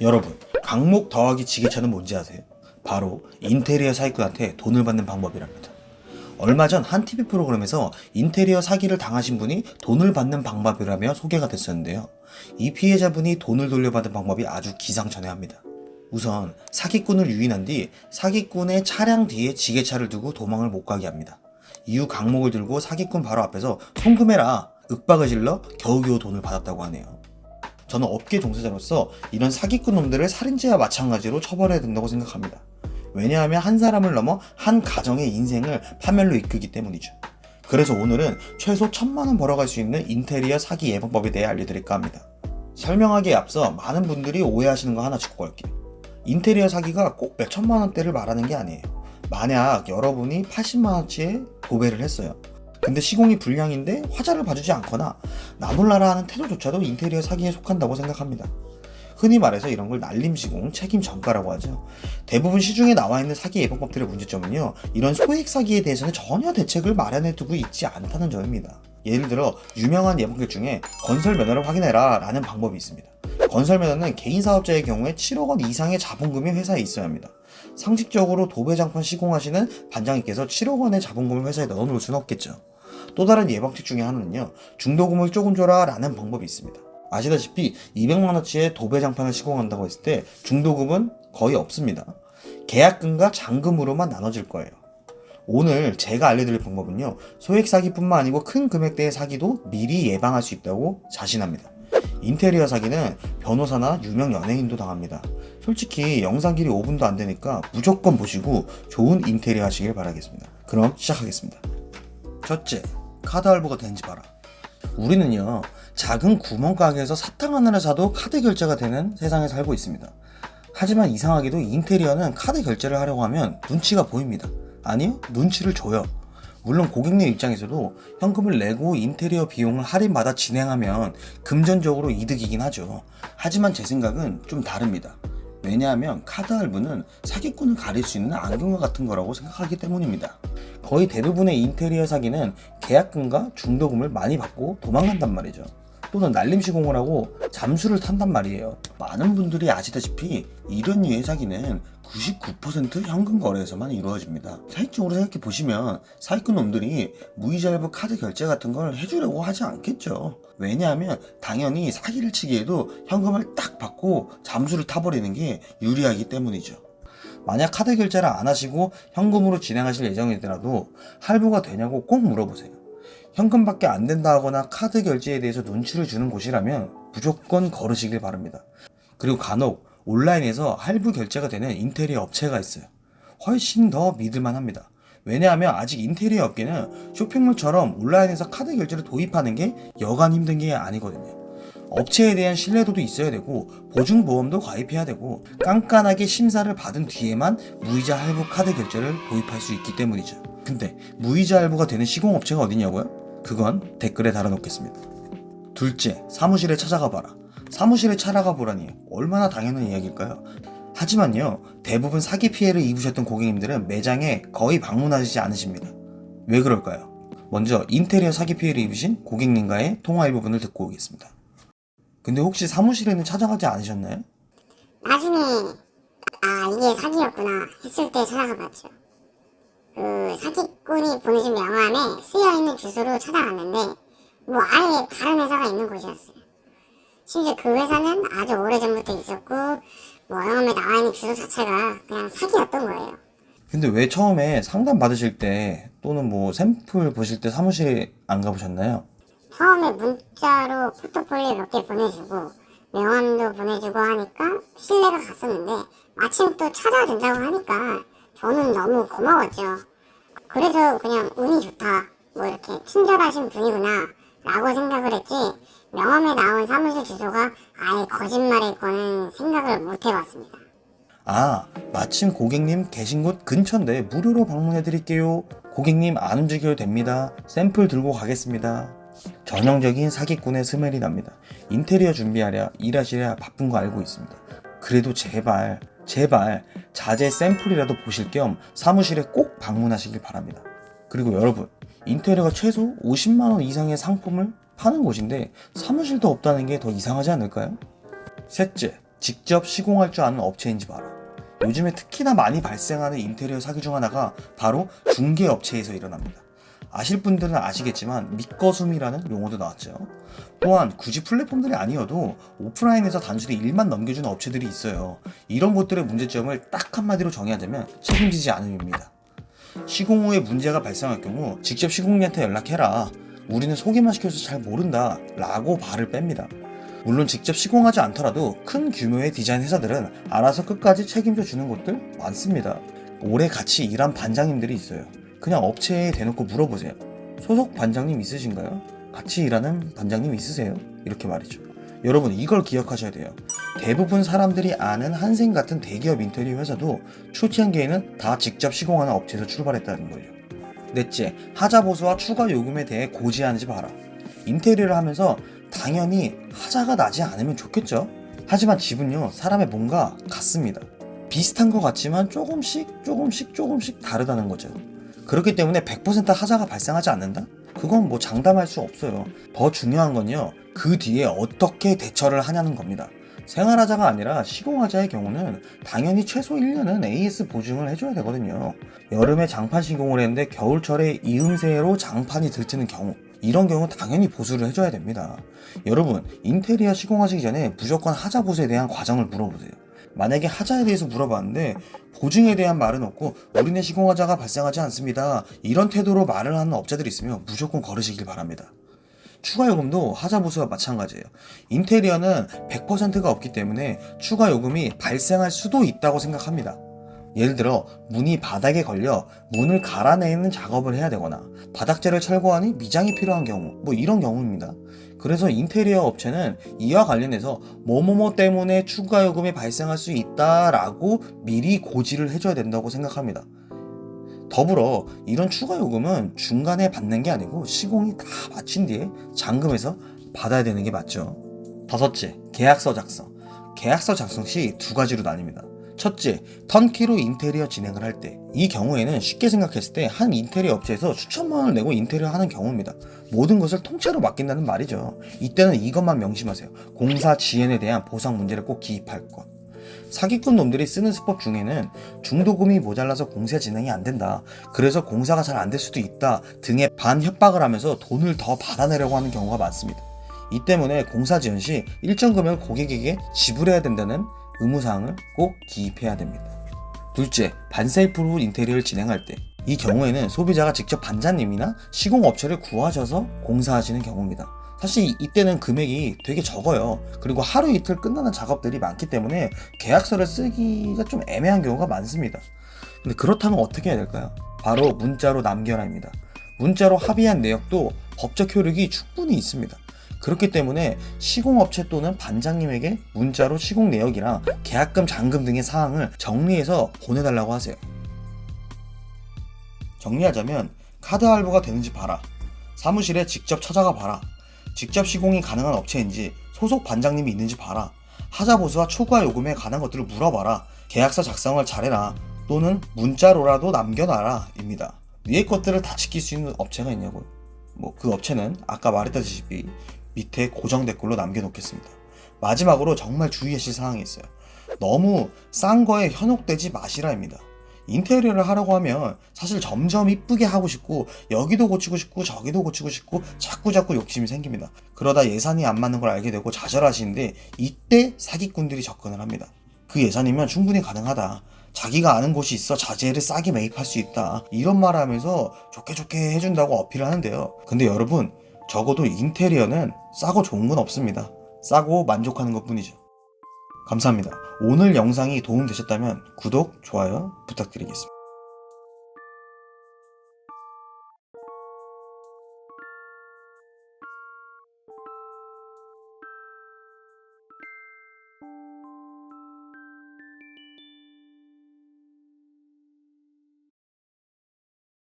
여러분, 강목 더하기 지게차는 뭔지 아세요? 바로 인테리어 사기꾼한테 돈을 받는 방법이랍니다. 얼마 전 한 TV 프로그램에서 인테리어 사기를 당하신 분이 돈을 받는 방법이라며 소개가 됐었는데요. 이 피해자분이 돈을 돌려받은 방법이 아주 기상천외합니다. 우선 사기꾼을 유인한 뒤 사기꾼의 차량 뒤에 지게차를 두고 도망을 못 가게 합니다. 이후 강목을 들고 사기꾼 바로 앞에서 송금해라 윽박을 질러 겨우겨우 돈을 받았다고 하네요. 저는 업계 종사자로서 이런 사기꾼 놈들을 살인죄와 마찬가지로 처벌해야 된다고 생각합니다. 왜냐하면 한 사람을 넘어 한 가정의 인생을 파멸로 이끌기 때문이죠. 그래서 오늘은 최소 1,000만원 벌어갈 수 있는 인테리어 사기 예방법에 대해 알려드릴까 합니다. 설명하기에 앞서 많은 분들이 오해하시는 거 하나 짚고 갈게요. 인테리어 사기가 꼭 몇천만원대를 말하는 게 아니에요. 만약 여러분이 80만원치의 도배를 했어요. 근데 시공이 불량인데 화자를 봐주지 않거나 나몰라라 하는 태도조차도 인테리어 사기에 속한다고 생각합니다. 흔히 말해서 이런 걸 날림시공, 책임 전가라고 하죠. 대부분 시중에 나와 있는 사기 예방법들의 문제점은요, 이런 소액 사기에 대해서는 전혀 대책을 마련해 두고 있지 않다는 점입니다. 예를 들어 유명한 예방법 중에 건설 면허를 확인해라 라는 방법이 있습니다. 건설 면허는 개인 사업자의 경우에 7억 원 이상의 자본금이 회사에 있어야 합니다. 상식적으로 도배장판 시공하시는 반장님께서 7억 원의 자본금을 회사에 넣어놓을 수는 없겠죠. 또 다른 예방책 중에 하나는요, 중도금을 조금 줘라 라는 방법이 있습니다. 아시다시피 200만원치의 도배장판을 시공한다고 했을 때 중도금은 거의 없습니다. 계약금과 잔금으로만 나눠질 거예요. 오늘 제가 알려드릴 방법은요, 소액 사기뿐만 아니고 큰 금액대의 사기도 미리 예방할 수 있다고 자신합니다. 인테리어 사기는 변호사나 유명 연예인도 당합니다. 솔직히 영상 길이 5분도 안 되니까 무조건 보시고 좋은 인테리어 하시길 바라겠습니다. 그럼 시작하겠습니다. 첫째, 카드 할부가 되는지 봐라. 우리는요, 작은 구멍가게에서 사탕 하나를 사도 카드 결제가 되는 세상에 살고 있습니다. 하지만 이상하게도 인테리어는 카드 결제를 하려고 하면 눈치가 보입니다. 아니요, 눈치를 줘요. 물론 고객님 입장에서도 현금을 내고 인테리어 비용을 할인받아 진행하면 금전적으로 이득이긴 하죠. 하지만 제 생각은 좀 다릅니다. 왜냐하면 카드 할부는 사기꾼을 가릴 수 있는 안경과 같은 거라고 생각하기 때문입니다. 거의 대부분의 인테리어 사기는 계약금과 중도금을 많이 받고 도망간단 말이죠. 또는 날림시공을 하고 잠수를 탄단 말이에요. 많은 분들이 아시다시피 이런 류의 사기는 99% 현금 거래에서만 이루어집니다. 사익적으로 생각해 보시면 사기꾼 놈들이 무이자 할부 카드 결제 같은 걸 해주려고 하지 않겠죠. 왜냐하면 당연히 사기를 치기에도 현금을 딱 받고 잠수를 타버리는 게 유리하기 때문이죠. 만약 카드 결제를 안 하시고 현금으로 진행하실 예정이더라도 할부가 되냐고 꼭 물어보세요. 현금밖에 안 된다 하거나 카드 결제에 대해서 눈치를 주는 곳이라면 무조건 걸으시길 바랍니다. 그리고 간혹 온라인에서 할부 결제가 되는 인테리어 업체가 있어요. 훨씬 더 믿을만 합니다. 왜냐하면 아직 인테리어 업계는 쇼핑몰처럼 온라인에서 카드 결제를 도입하는 게 여간 힘든 게 아니거든요. 업체에 대한 신뢰도도 있어야 되고 보증보험도 가입해야 되고 깐깐하게 심사를 받은 뒤에만 무이자 할부 카드 결제를 도입할 수 있기 때문이죠. 근데 무이자 할부가 되는 시공업체가 어디냐고요? 그건 댓글에 달아놓겠습니다. 둘째, 사무실에 찾아가 봐라. 사무실에 찾아가 보라니 얼마나 당연한 이야기일까요? 하지만요, 대부분 사기 피해를 입으셨던 고객님들은 매장에 거의 방문하지 않으십니다. 왜 그럴까요? 먼저 인테리어 사기 피해를 입으신 고객님과의 통화 일부분을 듣고 오겠습니다. 근데 혹시 사무실에는 찾아가지 않으셨나요? 나중에 이게 사기였구나 했을 때 찾아가 봤죠. 그 사기꾼이 보내준 명함에 쓰여있는 주소로 찾아갔는데 뭐 아예 다른 회사가 있는 곳이었어요. 심지어 그 회사는 아주 오래전부터 있었고 뭐 명함에 나와있는 주소 자체가 그냥 사기였던 거예요. 근데 왜 처음에 상담 받으실 때 또는 뭐 샘플 보실 때 사무실에 안 가보셨나요? 처음에 문자로 포트폴리오 몇 개 보내주고 명함도 보내주고 하니까 신뢰가 갔었는데 마침 또 찾아준다고 하니까 저는 너무 고마웠죠. 그래서 그냥 운이 좋다, 뭐 이렇게 친절하신 분이구나 라고 생각을 했지, 명함에 나온 사무실 주소가 아예 거짓말일 거는 생각을 못 해봤습니다. 마침 고객님 계신 곳 근처인데 무료로 방문해 드릴게요. 고객님 안 움직여도 됩니다. 샘플 들고 가겠습니다. 전형적인 사기꾼의 스멜이 납니다. 인테리어 준비하랴 일하시랴 바쁜 거 알고 있습니다. 그래도 제발 자재 샘플이라도 보실 겸 사무실에 꼭 방문하시길 바랍니다. 그리고 여러분, 인테리어가 최소 50만원 이상의 상품을 파는 곳인데 사무실도 없다는 게 더 이상하지 않을까요? 셋째, 직접 시공할 줄 아는 업체인지 봐라. 요즘에 특히나 많이 발생하는 인테리어 사기 중 하나가 바로 중개업체에서 일어납니다. 아실 분들은 아시겠지만 밑거숨이라는 용어도 나왔죠. 또한 굳이 플랫폼들이 아니어도 오프라인에서 단순히 일만 넘겨주는 업체들이 있어요. 이런 곳들의 문제점을 딱 한마디로 정의하자면 책임지지 않음입니다. 시공 후에 문제가 발생할 경우 직접 시공리한테 연락해라. 우리는 소개만 시켜서 잘 모른다 라고 발을 뺍니다. 물론 직접 시공하지 않더라도 큰 규모의 디자인 회사들은 알아서 끝까지 책임져 주는 곳들 많습니다. 오래 같이 일한 반장님들이 있어요. 그냥 업체에 대놓고 물어보세요. 소속 반장님 있으신가요? 같이 일하는 반장님 있으세요? 이렇게 말이죠. 여러분 이걸 기억하셔야 돼요. 대부분 사람들이 아는 한생 같은 대기업 인테리어 회사도 초창기에는 다 직접 시공하는 업체에서 출발했다는 거예요. 넷째, 하자 보수와 추가 요금에 대해 고지하는지 봐라. 인테리어를 하면서 당연히 하자가 나지 않으면 좋겠죠. 하지만 집은요 사람의 몸과 같습니다. 비슷한 것 같지만 조금씩 다르다는 거죠. 그렇기 때문에 100% 하자가 발생하지 않는다? 그건 뭐 장담할 수 없어요. 더 중요한 건요 그 뒤에 어떻게 대처를 하냐는 겁니다. 생활하자가 아니라 시공하자의 경우는 당연히 최소 1년은 AS 보증을 해줘야 되거든요. 여름에 장판 시공을 했는데 겨울철에 이음새로 장판이 들뜨는 경우, 이런 경우 당연히 보수를 해줘야 됩니다. 여러분 인테리어 시공하시기 전에 무조건 하자 보수에 대한 과정을 물어보세요. 만약에 하자에 대해서 물어봤는데 보증에 대한 말은 없고 우리네 시공하자가 발생하지 않습니다, 이런 태도로 말을 하는 업자들이 있으면 무조건 걸으시길 바랍니다. 추가 요금도 하자 보수와 마찬가지예요. 인테리어는 100%가 없기 때문에 추가 요금이 발생할 수도 있다고 생각합니다. 예를 들어 문이 바닥에 걸려 문을 갈아내는 작업을 해야 되거나 바닥재를 철거하니 미장이 필요한 경우, 뭐 이런 경우입니다. 그래서 인테리어 업체는 이와 관련해서 뭐뭐뭐 때문에 추가 요금이 발생할 수 있다라고 미리 고지를 해줘야 된다고 생각합니다. 더불어 이런 추가 요금은 중간에 받는 게 아니고 시공이 다 마친 뒤에 잔금해서 받아야 되는 게 맞죠. 다섯째, 계약서 작성. 계약서 작성 시 두 가지로 나뉩니다. 첫째, 턴키로 인테리어 진행을 할 때, 이 경우에는 쉽게 생각했을 때 한 인테리어 업체에서 수천만 원을 내고 인테리어 하는 경우입니다. 모든 것을 통째로 맡긴다는 말이죠. 이때는 이것만 명심하세요. 공사 지연에 대한 보상 문제를 꼭 기입할 것. 사기꾼 놈들이 쓰는 수법 중에는 중도금이 모자라서 공사 진행이 안 된다, 그래서 공사가 잘 안 될 수도 있다 등의 반협박을 하면서 돈을 더 받아내려고 하는 경우가 많습니다. 이 때문에 공사 지연 시 일정 금액을 고객에게 지불해야 된다는 의무사항을 꼭 기입해야 됩니다. 둘째, 반셀프로 인테리어를 진행할 때, 이 경우에는 소비자가 직접 반장님이나 시공업체를 구하셔서 공사하시는 경우입니다. 사실 이때는 금액이 되게 적어요. 그리고 하루 이틀 끝나는 작업들이 많기 때문에 계약서를 쓰기가 좀 애매한 경우가 많습니다. 근데 그렇다면 어떻게 해야 될까요? 바로 문자로 남겨라입니다. 문자로 합의한 내역도 법적 효력이 충분히 있습니다. 그렇기 때문에 시공업체 또는 반장님에게 문자로 시공 내역이랑 계약금, 잔금 등의 사항을 정리해서 보내달라고 하세요. 정리하자면 카드 할부가 되는지 봐라, 사무실에 직접 찾아가 봐라, 직접 시공이 가능한 업체인지 소속 반장님이 있는지 봐라, 하자 보수와 초과 요금에 관한 것들을 물어봐라, 계약서 작성을 잘해라, 또는 문자로라도 남겨놔라 입니다. 위의 것들을 다 지킬 수 있는 업체가 있냐고요? 그 업체는 아까 말했다시피 밑에 고정 댓글로 남겨놓겠습니다. 마지막으로 정말 주의하실 사항이 있어요. 너무 싼 거에 현혹되지 마시라입니다. 인테리어를 하려고 하면 사실 점점 이쁘게 하고 싶고 여기도 고치고 싶고 저기도 고치고 싶고 자꾸 욕심이 생깁니다. 그러다 예산이 안 맞는 걸 알게 되고 좌절하시는데 이때 사기꾼들이 접근을 합니다. 그 예산이면 충분히 가능하다, 자기가 아는 곳이 있어 자재를 싸게 매입할 수 있다, 이런 말을 하면서 좋게 해준다고 어필을 하는데요. 근데 여러분, 적어도 인테리어는 싸고 좋은 건 없습니다. 싸고 만족하는 것 뿐이죠. 감사합니다. 오늘 영상이 도움되셨다면 구독, 좋아요 부탁드리겠습니다.